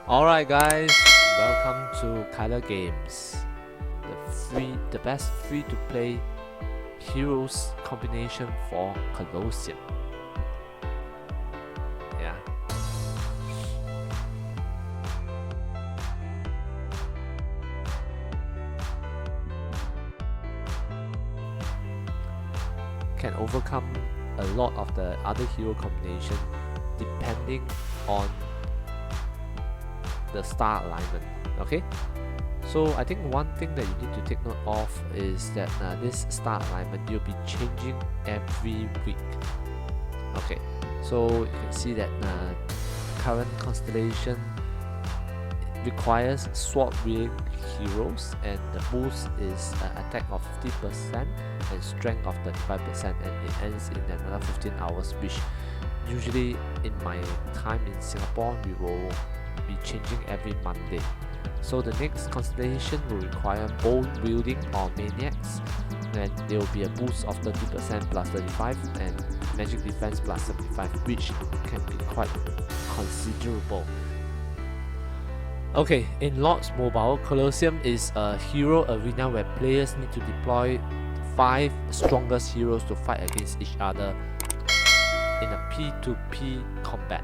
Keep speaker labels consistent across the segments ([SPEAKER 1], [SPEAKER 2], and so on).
[SPEAKER 1] Alright guys, welcome to Kyler Games, the best free-to-play heroes combination for Colosseum. Yeah. Can overcome a lot of the other hero combination depending on the star alignment. Okay, so I think one thing that you need to take note of is that this star alignment you'll be changing every week. Okay, so you can see that current Constellation requires sword wielding heroes, and the boost is attack of 50% and strength of 35%, and it ends in another 15 hours, which usually in my time in Singapore we will be changing every Monday. So the next Constellation will require bone wielding or maniacs, and there will be a boost of 30% plus 35 and magic defense plus 75, which can be quite considerable. Okay, in Lords Mobile, Colosseum is a hero arena where players need to deploy 5 strongest heroes to fight against each other in a P2P combat.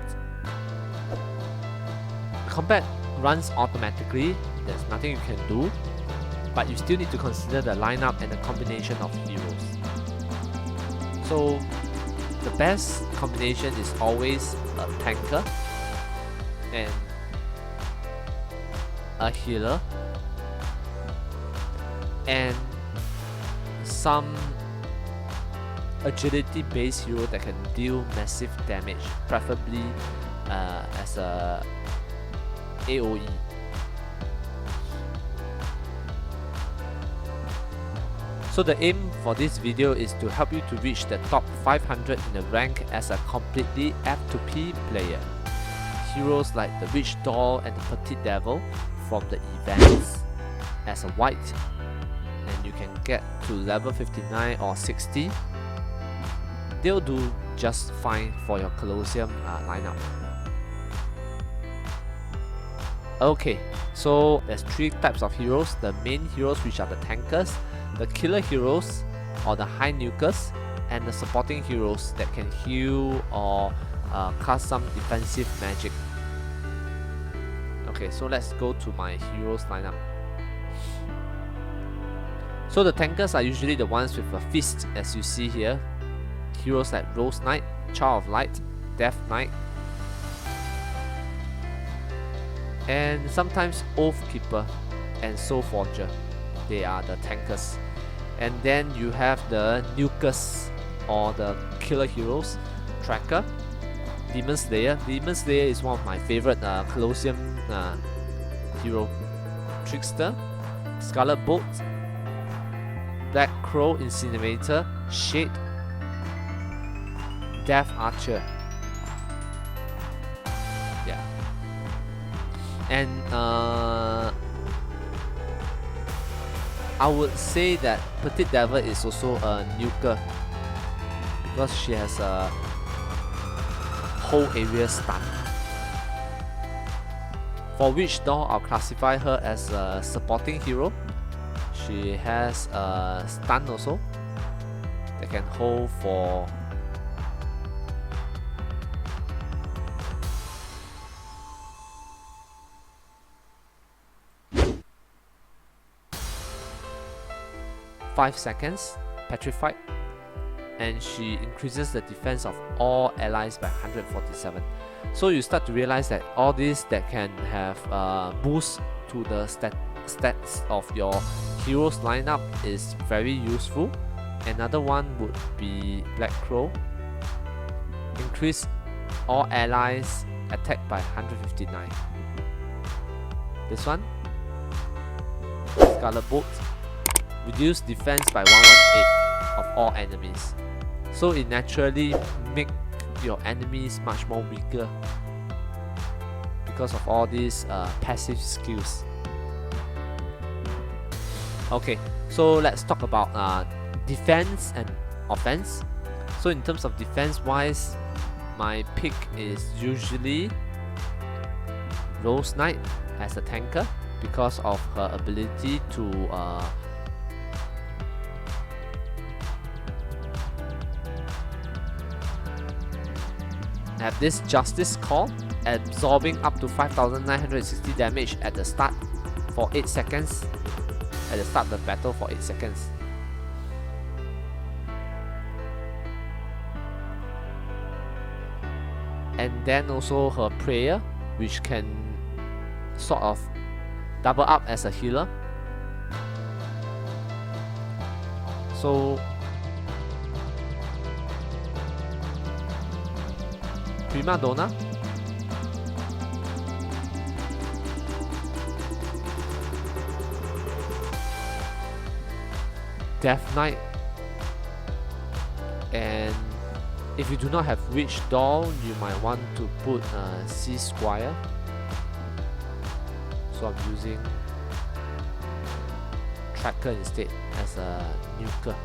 [SPEAKER 1] Combat runs automatically, there's nothing you can do, but you still need to consider the lineup and the combination of heroes. So the best combination is always a tanker and a healer and some agility based hero that can deal massive damage, preferably as a AoE. So the aim for this video is to help you to reach the top 500 in the rank as a completely F2P player. Heroes like the Witch Doll and the Petite Devil from the events as a white, and you can get to level 59 or 60. They'll do just fine for your Colosseum lineup. Okay, so there's 3 types of heroes: the main heroes, which are the tankers, the killer heroes or the high nukers, and the supporting heroes that can heal or cast some defensive magic. Okay, so let's go to my heroes lineup. So the tankers are usually the ones with a fist, as you see here. Heroes like Rose Knight, Child of Light, Death Knight, and sometimes Oath Keeper and Soul Forger. They are the tankers. And then you have the nukers or the killer heroes: Tracker, Demon Slayer. Demon Slayer is one of my favorite Colosseum hero. Trickster, Scarlet Bolt, Black Crow Incinerator, Shade, Death Archer. Yeah. And I would say that Petite Devil is also a nuker because she has a whole area stun. For Witch Doll, I'll classify her as a supporting hero. She has a stun also that can hold for 5 seconds, petrified, and she increases the defense of all allies by 147. So you start to realize that all this that can have boost to the stats of your heroes lineup is very useful. Another one would be Black Crow. Increase all allies attack by 159. This one, Scarlet Bolt. Reduce defense by 118 of all enemies. So it naturally make your enemies much more weaker because of all these passive skills. Okay, so let's talk about defense and offense. So in terms of defense wise, my pick is usually Rose Knight as a tanker because of her ability to have this Justice Call, absorbing up to 5960 damage at the start for 8 seconds, at the start of the battle for 8 seconds. And then also her prayer, which can sort of double up as a healer. So Prima Donna, Death Knight, and if you do not have Witch Doll, you might want to put Sea Squire. So I'm using Tracker instead as a nuker.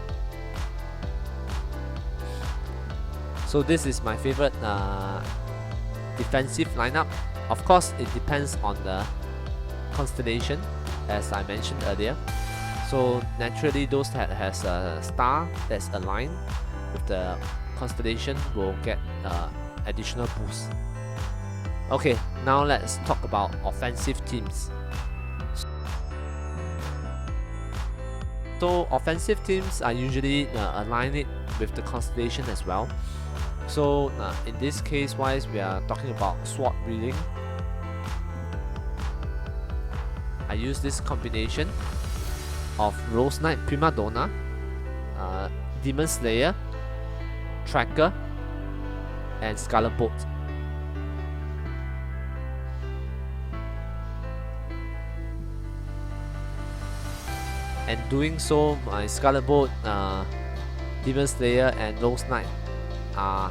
[SPEAKER 1] So this is my favorite defensive lineup. Of course, it depends on the constellation, as I mentioned earlier. So naturally, those that has a star that's aligned with the constellation will get additional boost. Okay, now let's talk about offensive teams. So offensive teams are usually aligned with the constellation as well. So in this case wise, we are talking about sword wielding. I use this combination of Rose Knight, Prima Donna, Demon Slayer, Tracker, and Scarlet Bolt. And doing so, my Scarlet Bolt, Demon Slayer, and Rose Knight are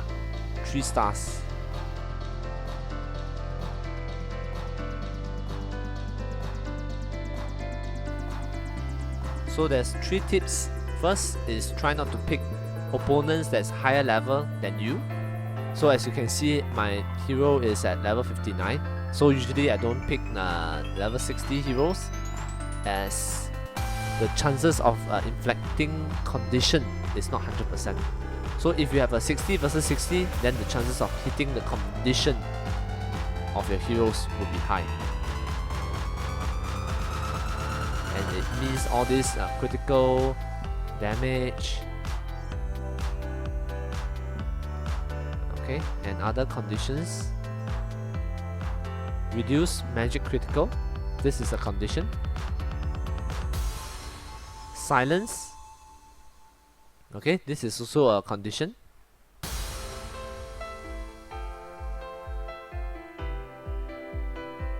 [SPEAKER 1] 3 stars. So there's 3 tips. First is try not to pick opponents that's higher level than you. So as you can see, my hero is at level 59. So usually I don't pick level 60 heroes, as the chances of inflicting condition is not 100%. So if you have a 60 versus 60, then the chances of hitting the condition of your heroes will be high. And it means all this critical damage, okay, and other conditions. Reduce magic critical, this is a condition. Silence, okay, this is also a condition.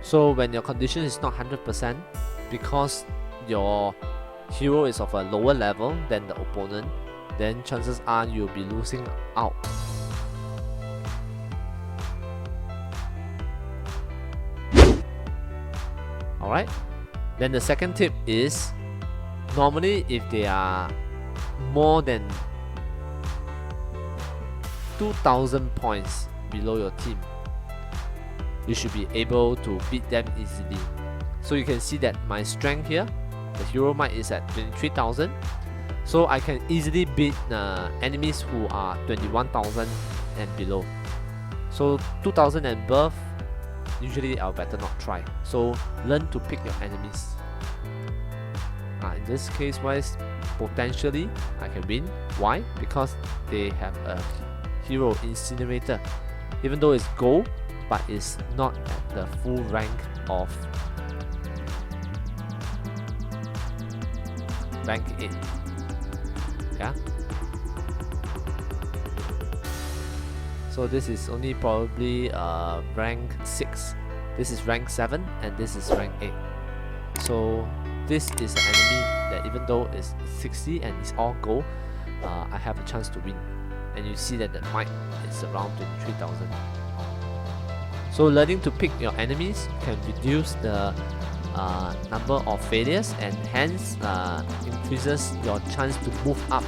[SPEAKER 1] So when your condition is not 100%, because your hero is of a lower level than the opponent, then chances are you'll be losing out. Alright, then the second tip is, normally if they are more than 2000 points below your team, you should be able to beat them easily. So you can see that my strength here, the hero might is at 23,000, so I can easily beat enemies who are 21,000 and below. So 2,000 and above, usually I'll better not try. So learn to pick your enemies. In this case wise, potentially I can win. Why? Because they have a hero Incinerator, even though it's gold, but it's not at the full rank of rank 8. Yeah. So this is only probably rank 6. This is rank 7 and this is rank 8. So this is an enemy that even though it's 60 and it's all gold, I have a chance to win. And you see that the might is around 23,000. So learning to pick your enemies can reduce the number of failures and hence increases your chance to move up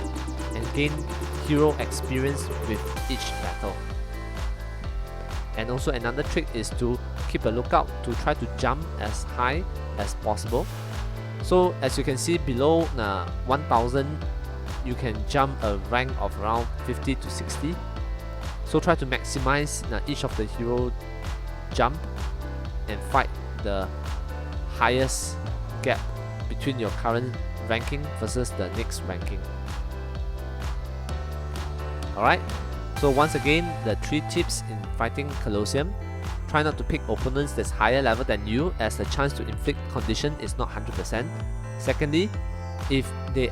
[SPEAKER 1] and gain hero experience with each battle. And also another trick is to keep a lookout to try to jump as high as possible. So as you can see below 1000, you can jump a rank of around 50 to 60. So try to maximize each of the hero jump and fight the highest gap between your current ranking versus the next ranking. Alright, so once again, the 3 tips in fighting Colosseum. Try not to pick opponents that's higher level than you, as the chance to inflict condition is not 100%. Secondly, if their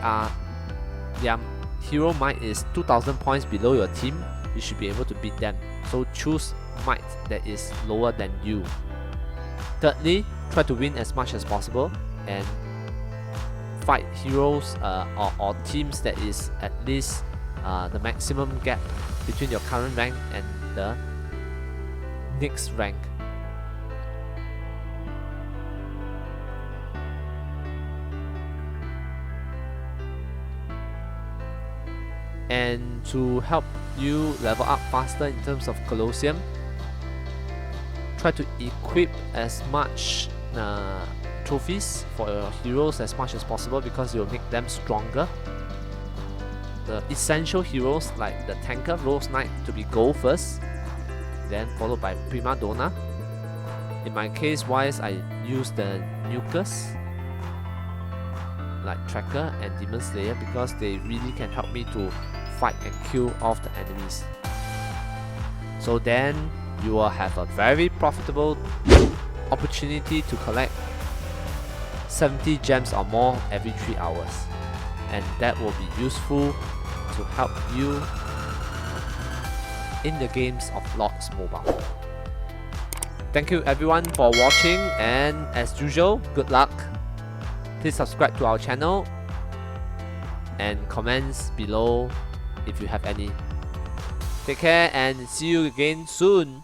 [SPEAKER 1] hero might is 2000 points below your team, you should be able to beat them. So choose might that is lower than you. Thirdly, try to win as much as possible and fight heroes or teams that is at least the maximum gap between your current rank and the next rank. And to help you level up faster in terms of Colosseum, try to equip as much trophies for your heroes as much as possible, because it will make them stronger. The essential heroes like the tanker Rose Knight to be gold first, then followed by Prima Donna. In my case wise, I use the nukers like Tracker and Demon Slayer because they really can help me to fight and kill off the enemies. So then you will have a very profitable opportunity to collect 70 gems or more every 3 hours, and that will be useful to help you in the games of Lords Mobile. Thank you everyone for watching, and as usual, good luck. Please subscribe to our channel and comments below if you have any. Take care and see you again soon.